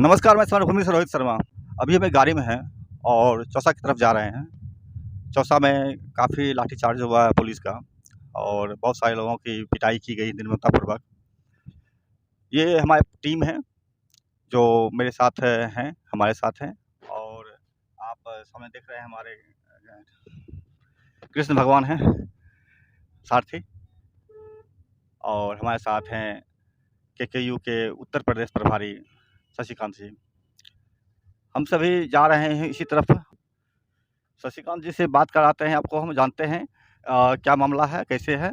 नमस्कार, मैं भूमि से रोहित शर्मा। अभी हम एक गाड़ी में हैं और चौसा की तरफ जा रहे हैं। चौसा में काफ़ी लाठीचार्ज हुआ है पुलिस का और बहुत सारे लोगों की पिटाई की गई निर्ममतापूर्वक। ये हमारी टीम है जो मेरे साथ हैं, हमारे साथ हैं और आप सामने देख रहे हैं हमारे कृष्ण भगवान हैं सारथी और हमारे साथ हैं केकेयू के उत्तर प्रदेश प्रभारी शशिकांत जी। हम सभी जा रहे हैं इसी तरफ। शशिकांत जी से बात कराते हैं आपको, हम जानते हैं क्या मामला है, कैसे है।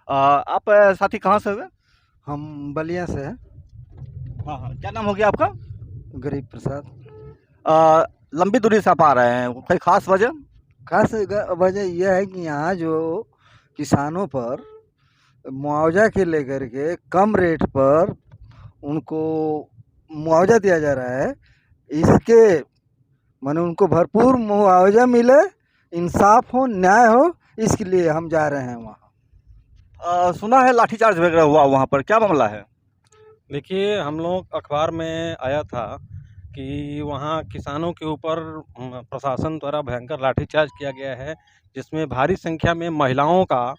आप साथी कहाँ से हुए? हम बलिया से हैं। हाँ हाँ, क्या नाम हो गया आपका? गरीब प्रसाद। लंबी दूरी से आप आ रहे हैं, कोई खास वजह? खास वजह यह है कि यहाँ जो किसानों पर मुआवजा के लेकर के कम रेट पर उनको मुआवजा दिया जा रहा है, इसके माने उनको भरपूर मुआवजा मिले, इंसाफ हो, न्याय हो, इसके लिए हम जा रहे हैं वहाँ। सुना है लाठीचार्ज वगैरह हुआ वहाँ पर, क्या मामला है? देखिए, हम लोग अखबार में आया था कि वहाँ किसानों के ऊपर प्रशासन द्वारा भयंकर लाठीचार्ज किया गया है, जिसमें भारी संख्या में महिलाओं का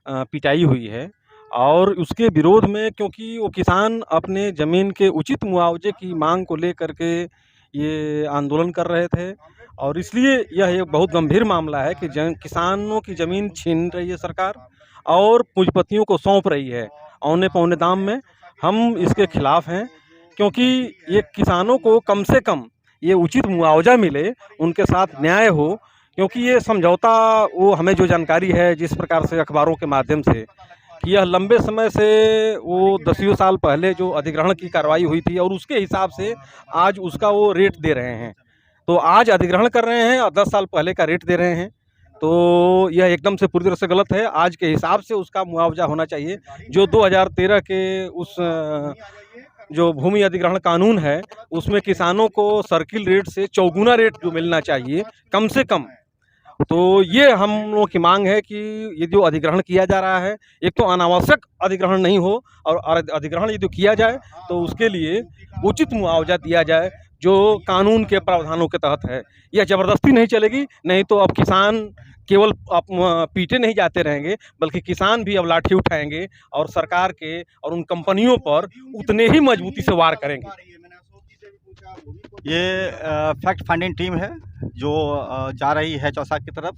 पिटाई हुई है। और उसके विरोध में, क्योंकि वो किसान अपने ज़मीन के उचित मुआवजे की मांग को लेकर के ये आंदोलन कर रहे थे, और इसलिए यह एक बहुत गंभीर मामला है कि किसानों की ज़मीन छीन रही है सरकार और पूंजीपतियों को सौंप रही है औने पौने दाम में। हम इसके खिलाफ हैं, क्योंकि ये किसानों को कम से कम ये उचित मुआवजा मिले, उनके साथ न्याय हो। क्योंकि ये समझौता, वो हमें जो जानकारी है जिस प्रकार से अखबारों के माध्यम से, कि यह लंबे समय से, वो दसियों साल पहले जो अधिग्रहण की कार्रवाई हुई थी और उसके हिसाब से आज उसका वो रेट दे रहे हैं। तो आज अधिग्रहण कर रहे हैं और 10 साल पहले का रेट दे रहे हैं, तो यह एकदम से पूरी तरह से गलत है। आज के हिसाब से उसका मुआवजा होना चाहिए, जो 2013 के उस जो भूमि अधिग्रहण कानून है, उसमें किसानों को सर्किल रेट से चौगुना रेट जो मिलना चाहिए कम से कम। तो ये हम लोगों की मांग है कि ये जो अधिग्रहण किया जा रहा है, एक तो अनावश्यक अधिग्रहण नहीं हो, और अधिग्रहण यदि किया जाए तो उसके लिए उचित मुआवजा दिया जाए जो कानून के प्रावधानों के तहत है। यह ज़बरदस्ती नहीं चलेगी, नहीं तो अब किसान केवल पीटे नहीं जाते रहेंगे, बल्कि किसान भी अब लाठी उठाएंगे और सरकार के और उन कंपनियों पर उतने ही मजबूती से वार करेंगे। ये फैक्ट फाइंडिंग टीम है जो जा रही है चौसा की तरफ,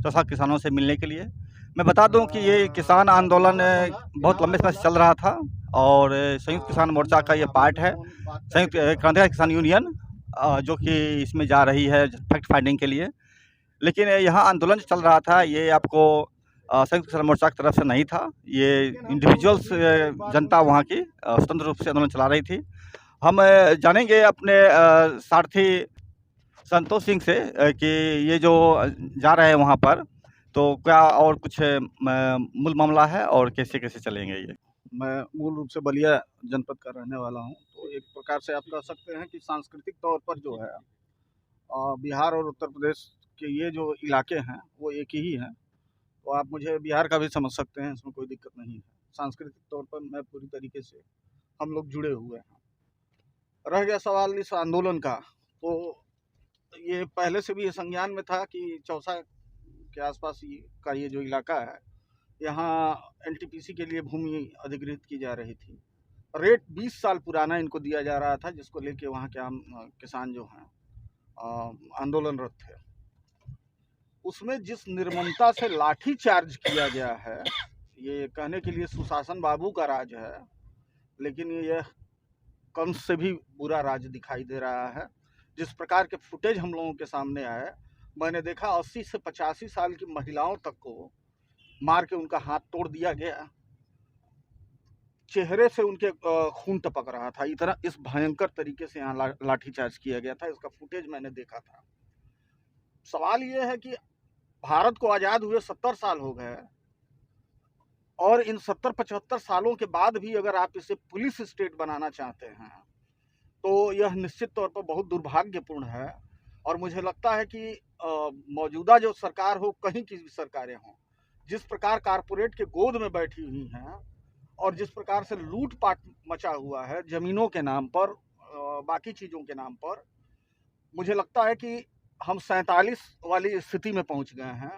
चौसा किसानों से मिलने के लिए। मैं बता दूं कि ये किसान आंदोलन बहुत लंबे समय से चल रहा था और संयुक्त किसान मोर्चा का ये पार्ट है, संयुक्त क्रांतिकारी किसान यूनियन, जो कि इसमें जा रही है फैक्ट फाइंडिंग के लिए। लेकिन यहाँ आंदोलन चल रहा था, ये आपको संयुक्त किसान मोर्चा की तरफ से नहीं था, ये इंडिविजुअल्स जनता वहाँ की स्वतंत्र रूप से आंदोलन चला रही थी। हम जानेंगे अपने सारथी संतोष सिंह से कि ये जो जा रहे हैं वहाँ पर, तो क्या और कुछ मूल मामला है और कैसे कैसे चलेंगे ये? मैं मूल रूप से बलिया जनपद का रहने वाला हूँ। तो एक प्रकार से आप कह सकते हैं कि सांस्कृतिक तौर पर जो है बिहार और उत्तर प्रदेश के ये जो इलाके हैं वो एक ही हैं। तो आप मुझे बिहार का भी समझ सकते हैं, इसमें कोई दिक्कत नहीं है। सांस्कृतिक तौर पर मैं पूरी तरीके से हम लोग जुड़े हुए हैं। रह गया सवाल इस आंदोलन का, तो ये पहले से भी ये संज्ञान में था कि चौसा के आसपास का ये जो इलाका है, यहाँ एनटीपीसी के लिए भूमि अधिग्रहित की जा रही थी। रेट 20 साल पुराना इनको दिया जा रहा था, जिसको लेके वहाँ के आम किसान जो हैं आंदोलनरत थे। उसमें जिस निर्ममता से लाठी चार्ज किया गया है, ये कहने के लिए सुशासन बाबू का राज है, लेकिन ये कंस से भी बुरा राज दिखाई दे रहा है। जिस प्रकार के फुटेज हम लोगों के सामने आए, मैंने देखा 80 से 85 साल की महिलाओं तक को मार के उनका हाथ तोड़ दिया गया, चेहरे से उनके खून टपक रहा था। इतना इस भयंकर तरीके से यहाँ लाठीचार्ज किया गया था, इसका फुटेज मैंने देखा था। सवाल ये है कि भारत को आज़ाद हुए 70 साल हो गए और इन 70-75 सालों के बाद भी अगर आप इसे पुलिस स्टेट बनाना चाहते हैं तो यह निश्चित तौर पर बहुत दुर्भाग्यपूर्ण है। और मुझे लगता है कि मौजूदा जो सरकार हो, कहीं की भी सरकारें हों, जिस प्रकार कारपोरेट के गोद में बैठी हुई हैं और जिस प्रकार से लूटपाट मचा हुआ है ज़मीनों के नाम पर, बाकी चीज़ों के नाम पर मुझे लगता है कि हम 47 वाली स्थिति में पहुंच गए हैं।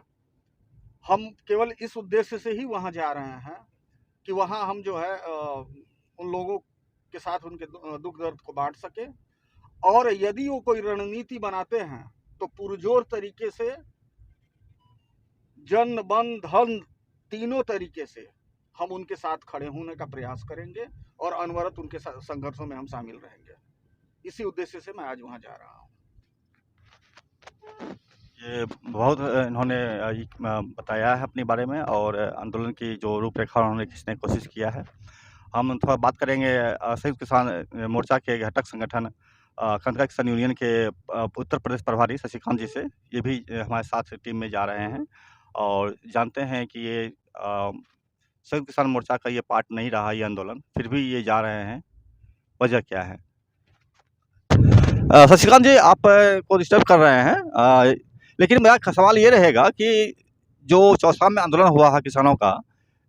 हम केवल इस उद्देश्य से ही वहां जा रहे हैं कि वहां हम जो है उन लोगों के साथ उनके दुख दर्द को बांट सके, और यदि वो कोई रणनीति बनाते हैं तो पुरजोर तरीके से जन बन धन तीनों तरीके से हम उनके साथ खड़े होने का प्रयास करेंगे और अनवरत उनके संघर्षों में हम शामिल रहेंगे। इसी उद्देश्य से मैं आज वहां जा रहा हूं। ये बहुत इन्होंने बताया है अपने बारे में, और आंदोलन की जो रूपरेखा उन्होंने खींचने की कोशिश किया है। हम थोड़ा बात करेंगे संयुक्त किसान मोर्चा के घटक संगठन कर्नाटक किसान यूनियन के उत्तर प्रदेश प्रभारी शशिकांत जी से। ये भी हमारे साथ टीम में जा रहे हैं और जानते हैं कि ये संयुक्त किसान मोर्चा का ये पार्ट नहीं रहा ये आंदोलन, फिर भी ये जा रहे हैं, वजह क्या है। शशिकांत जी, आप को डिस्टर्ब कर रहे हैं, लेकिन मेरा सवाल ये रहेगा कि जो चौसा में आंदोलन हुआ है किसानों का,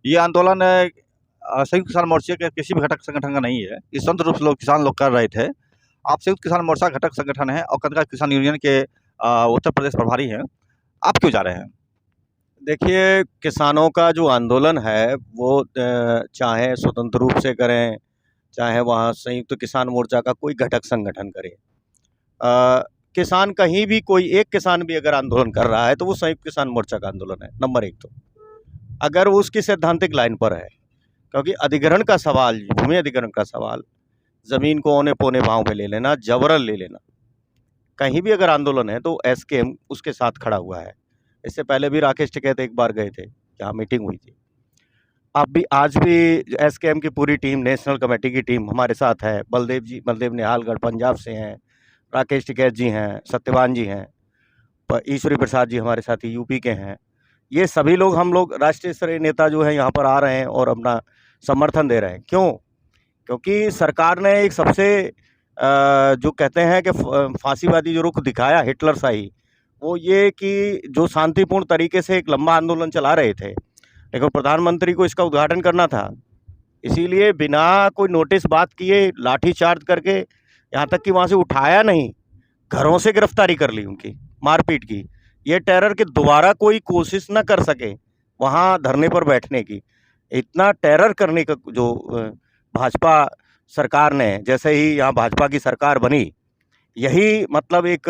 ये आंदोलन संयुक्त किसान मोर्चे के किसी भी घटक संगठन का नहीं है। इस स्वतंत्र रूप से किसान लोग कर रहे थे। आप संयुक्त किसान मोर्चा घटक संगठन है और कर्नाटक किसान यूनियन के उत्तर प्रदेश प्रभारी हैं, आप क्यों जा रहे हैं? देखिए, किसानों का जो आंदोलन है वो चाहे स्वतंत्र रूप से करें, चाहे वहाँ संयुक्त किसान मोर्चा का कोई घटक संगठन करे, किसान कहीं भी, कोई एक किसान भी अगर आंदोलन कर रहा है तो वो संयुक्त किसान मोर्चा का आंदोलन है, नंबर एक। तो अगर वो उसकी सैद्धांतिक लाइन पर है, क्योंकि अधिग्रहण का सवाल, भूमि अधिग्रहण का सवाल, ज़मीन को औने पौने भाव में ले लेना, जबरन ले लेना, कहीं भी अगर आंदोलन है तो एसकेएम उसके साथ खड़ा हुआ है। इससे पहले भी राकेश टिकैत एक बार गए थे, जहाँ मीटिंग हुई थी। अब भी, आज भी एसकेएम की पूरी टीम, नेशनल कमेटी की टीम हमारे साथ है। बलदेव निहालगढ़ पंजाब से हैं, राकेश टिकैत जी हैं, सत्यवान जी हैं, ईश्वरी प्रसाद जी हमारे साथी यूपी के हैं। ये सभी लोग, हम लोग राष्ट्रीय स्तरीय नेता जो हैं यहाँ पर आ रहे हैं और अपना समर्थन दे रहे हैं। क्यों? क्योंकि सरकार ने एक सबसे जो कहते हैं कि फांसीवादी जो रुख दिखाया, हिटलर शाही, वो ये कि जो शांतिपूर्ण तरीके से एक लंबा आंदोलन चला रहे थे, लेकिन प्रधानमंत्री को इसका उद्घाटन करना था, इसीलिए बिना कोई नोटिस बात किए लाठीचार्ज करके, यहाँ तक कि वहाँ से उठाया नहीं, घरों से गिरफ्तारी कर ली, उनकी मारपीट की। ये टेरर की दोबारा कोई कोशिश न कर सके वहाँ धरने पर बैठने की। इतना टेरर करने का जो भाजपा सरकार ने, जैसे ही यहाँ भाजपा की सरकार बनी, यही मतलब एक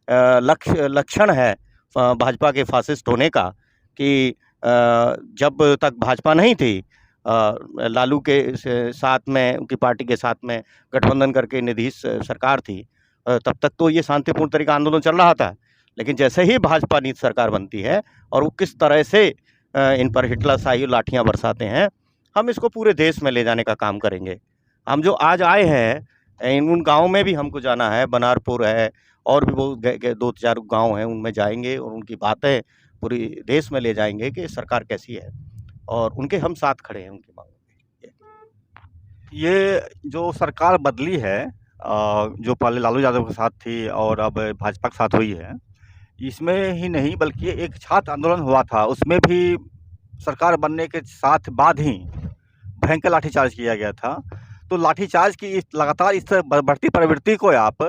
लक्षण है भाजपा के फासिस्ट होने का, कि जब तक भाजपा नहीं थी, लालू के साथ में, उनकी पार्टी के साथ में गठबंधन करके नीतीश सरकार थी, तब तक तो ये शांतिपूर्ण तरीका आंदोलन चल रहा था। लेकिन जैसे ही भाजपा नीति सरकार बनती है और वो किस तरह से इन पर हिटलरशाही लाठियाँ बरसाते हैं, हम इसको पूरे देश में ले जाने का काम करेंगे। हम जो आज आए हैं, उन गाँव में भी हमको जाना है, बनारपुर है और भी बहुत 2-4 गाँव हैं, उनमें जाएंगे और उनकी बातें पूरी देश में ले जाएंगे कि सरकार कैसी है, और उनके हम साथ खड़े हैं उनकी मांगों पे। ये जो सरकार बदली है, जो पहले लालू यादव के साथ थी और अब भाजपा के साथ हुई है, इसमें ही नहीं बल्कि एक छात्र आंदोलन हुआ था, उसमें भी सरकार बनने के साथ बाद ही भयंकर लाठीचार्ज किया गया था। तो लाठीचार्ज की लगातार इस बढ़ती प्रवृत्ति को आप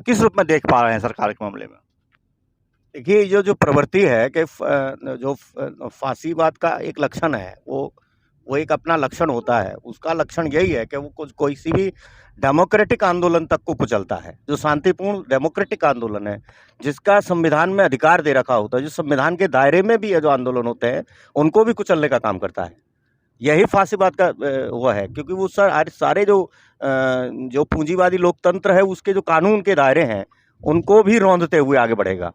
किस रूप में देख पा रहे हैं सरकार के मामले में? देखिए, ये जो प्रवृत्ति है कि जो फांसीवाद का एक लक्षण है, वो एक अपना लक्षण होता है। उसका लक्षण यही है कि वो कोई सी भी डेमोक्रेटिक आंदोलन तक को कुचलता है। जो शांतिपूर्ण डेमोक्रेटिक आंदोलन है, जिसका संविधान में अधिकार दे रखा होता है, जो संविधान के दायरे में भी जो आंदोलन होते हैं, उनको भी कुचलने का काम करता है। यही फांसीवाद का वो है, क्योंकि वो सारे जो पूंजीवादी लोकतंत्र है, उसके जो कानून के दायरे हैं, उनको भी रौंदते हुए आगे बढ़ेगा।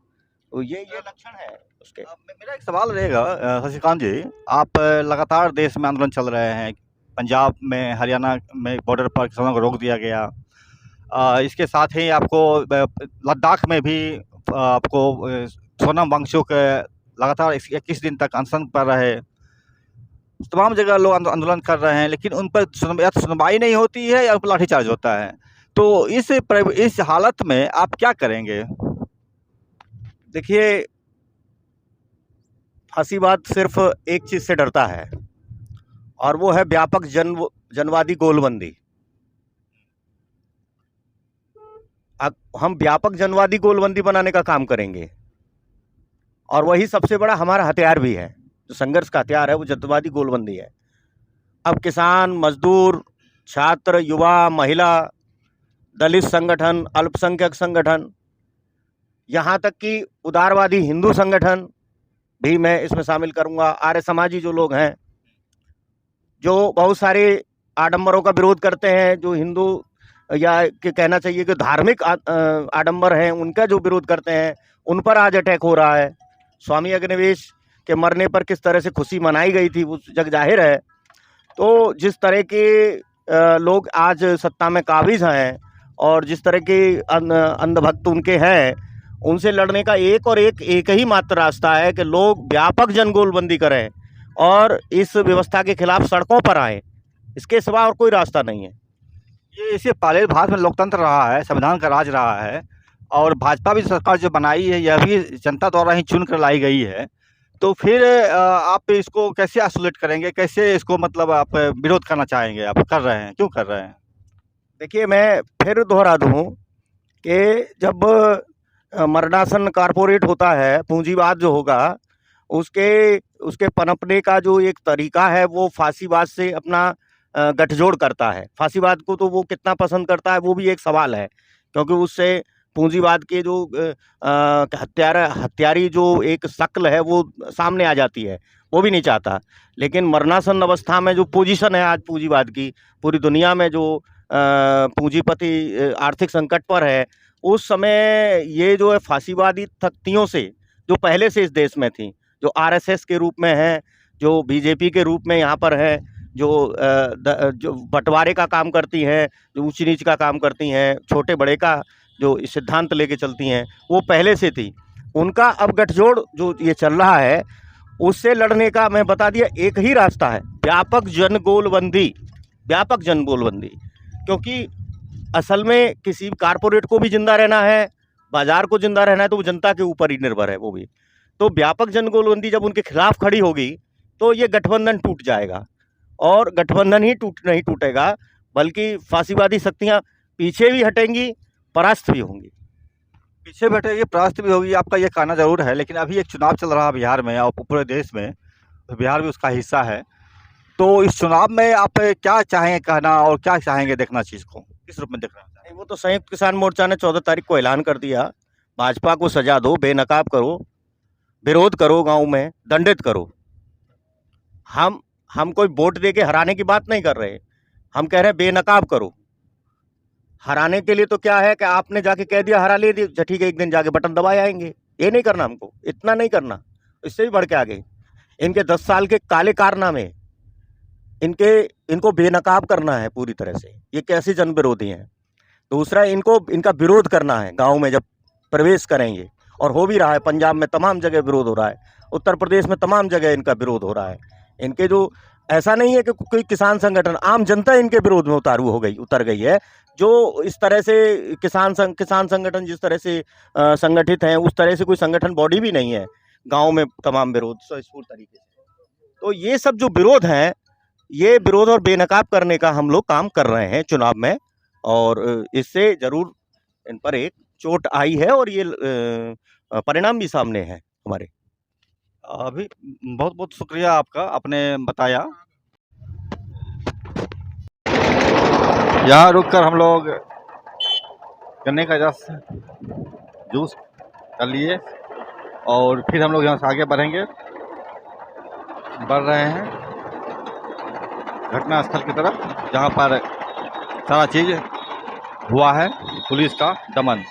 तो ये लक्षण है उसके। मेरा एक सवाल रहेगा शशिकांत जी, आप लगातार देश में आंदोलन चल रहे हैं, पंजाब में, हरियाणा में बॉर्डर पर किसानों को रोक दिया गया, इसके साथ ही आपको लद्दाख में भी आपको सोनम वांगचुक लगातार 21 दिन तक अनशन पर रहे। तमाम जगह लोग आंदोलन कर रहे हैं, लेकिन उन पर सुनवाई नहीं होती है या उन पर लाठीचार्ज होता है। तो इस हालत में आप क्या करेंगे? देखिए, फांसीवाद सिर्फ एक चीज़ से डरता है, और वो है व्यापक जनवादी गोलबंदी। हम व्यापक जनवादी गोलबंदी बनाने का काम करेंगे, और वही सबसे बड़ा हमारा हथियार भी है। जो संघर्ष का हथियार है वो जनवादी गोलबंदी है। अब किसान, मजदूर, छात्र, युवा, महिला, दलित संगठन, अल्पसंख्यक संगठन, यहाँ तक कि उदारवादी हिंदू संगठन भी मैं इसमें शामिल करूंगा। आर्य समाजी जो लोग हैं, जो बहुत सारे आडंबरों का विरोध करते हैं, जो हिंदू या कि कहना चाहिए कि धार्मिक आडंबर हैं, उनका जो विरोध करते हैं, उन पर आज अटैक हो रहा है। स्वामी अग्निवेश के मरने पर किस तरह से खुशी मनाई गई थी वो जग जाहिर है। तो जिस तरह के लोग आज सत्ता में काबिज हैं और जिस तरह के अंधभक्त उनके हैं, उनसे लड़ने का एक ही मात्र रास्ता है कि लोग व्यापक जनगोलबंदी करें और इस व्यवस्था के खिलाफ सड़कों पर आएं। इसके सिवा और कोई रास्ता नहीं है। ये इसे पहले भारत में लोकतंत्र रहा है, संविधान का राज रहा है, और भाजपा भी सरकार जो बनाई है यह भी जनता द्वारा ही चुन कर लाई गई है। तो फिर आप इसको कैसे आइसोलेट करेंगे, कैसे इसको मतलब आप विरोध करना चाहेंगे, आप कर रहे हैं, क्यों कर रहे हैं? देखिए, मैं फिर दोहरा दूं कि जब मरणासन कारपोरेट होता है, पूंजीवाद जो होगा, उसके पनपने का जो एक तरीका है वो फांसीवाद से अपना गठजोड़ करता है। फांसीवाद को तो वो कितना पसंद करता है वो भी एक सवाल है, क्योंकि उससे पूंजीवाद के जो हत्यारी जो एक शक्ल है वो सामने आ जाती है, वो भी नहीं चाहता। लेकिन मरणासन अवस्था में जो पोजीशन है आज पूंजीवाद की पूरी दुनिया में, जो पूंजीपति आर्थिक संकट पर है, उस समय ये जो है फांसीवादी शक्तियों से जो पहले से इस देश में थी, जो आरएसएस के रूप में है, जो बीजेपी के रूप में यहाँ पर है, जो बंटवारे का काम करती हैं, जो ऊंच नीच का काम करती हैं, छोटे बड़े का जो सिद्धांत लेके चलती हैं, वो पहले से थी। उनका अब गठजोड़ जो ये चल रहा है, उससे लड़ने का मैं बता दिया एक ही रास्ता है, व्यापक जनगोलबंदी। व्यापक जनगोलबंदी, क्योंकि असल में किसी कारपोरेट को भी जिंदा रहना है, बाजार को जिंदा रहना है, तो वो जनता के ऊपर ही निर्भर है वो भी। तो व्यापक जनगोलबंदी जब उनके खिलाफ खड़ी होगी तो ये गठबंधन टूट जाएगा, और गठबंधन ही नहीं टूटेगा, बल्कि फांसीवादी शक्तियां पीछे भी हटेंगी, परास्त भी होंगी। पीछे बैठेगी, परास्त भी होगी, आपका ये कहना ज़रूर है। लेकिन अभी एक चुनाव चल रहा है बिहार में और पूरे देश में, तो बिहार भी उसका हिस्सा है। तो इस चुनाव में आप क्या चाहेंगे कहना और क्या चाहेंगे देखना, चीज़ को किस रूप में देखना चाहेंगे? वो तो संयुक्त किसान मोर्चा ने 14 तारीख को ऐलान कर दिया, भाजपा को सजा दो, बेनकाब करो, विरोध करो, गाँव में दंडित करो। हम कोई वोट दे के हराने की बात नहीं कर रहे, हम कह रहे हैं बेनकाब करो। हराने के लिए तो क्या है कि आपने जाके कह दिया हरा ले दिया, ठीक है, एक दिन जाके बटन दबाए आएंगे। ये नहीं करना हमको, इतना नहीं करना, इससे भी बढ़ के आगे इनके 10 साल के काले कारनामे, इनको बेनकाब करना है पूरी तरह से। ये कैसे जन विरोधी हैं। दूसरा, इनका विरोध करना है गाँव में जब प्रवेश करेंगे, और हो भी रहा है। पंजाब में तमाम जगह विरोध हो रहा है, उत्तर प्रदेश में तमाम जगह इनका विरोध हो रहा है। इनके जो ऐसा नहीं है कि कोई किसान संगठन, आम जनता इनके विरोध में उतर गई है। जो इस तरह से किसान संगठन जिस तरह से संगठित हैं, उस तरह से कोई संगठन बॉडी भी नहीं है गांव में। तमाम विरोध स्वस्फूर्त तरीके से। तो ये सब जो विरोध हैं, ये विरोध और बेनकाब करने का हम लोग काम कर रहे हैं चुनाव में, और इससे जरूर इन पर एक चोट आई है, और ये परिणाम भी सामने है हमारे। अभी बहुत बहुत शुक्रिया आपका, आपने बताया। यहाँ रुककर हम लोग गन्ने का रस जूस कर लिए, और फिर हम लोग यहाँ से आगे बढ़ रहे हैं घटना स्थल की तरफ, जहाँ पर सारा चीज़ हुआ है पुलिस का दमन।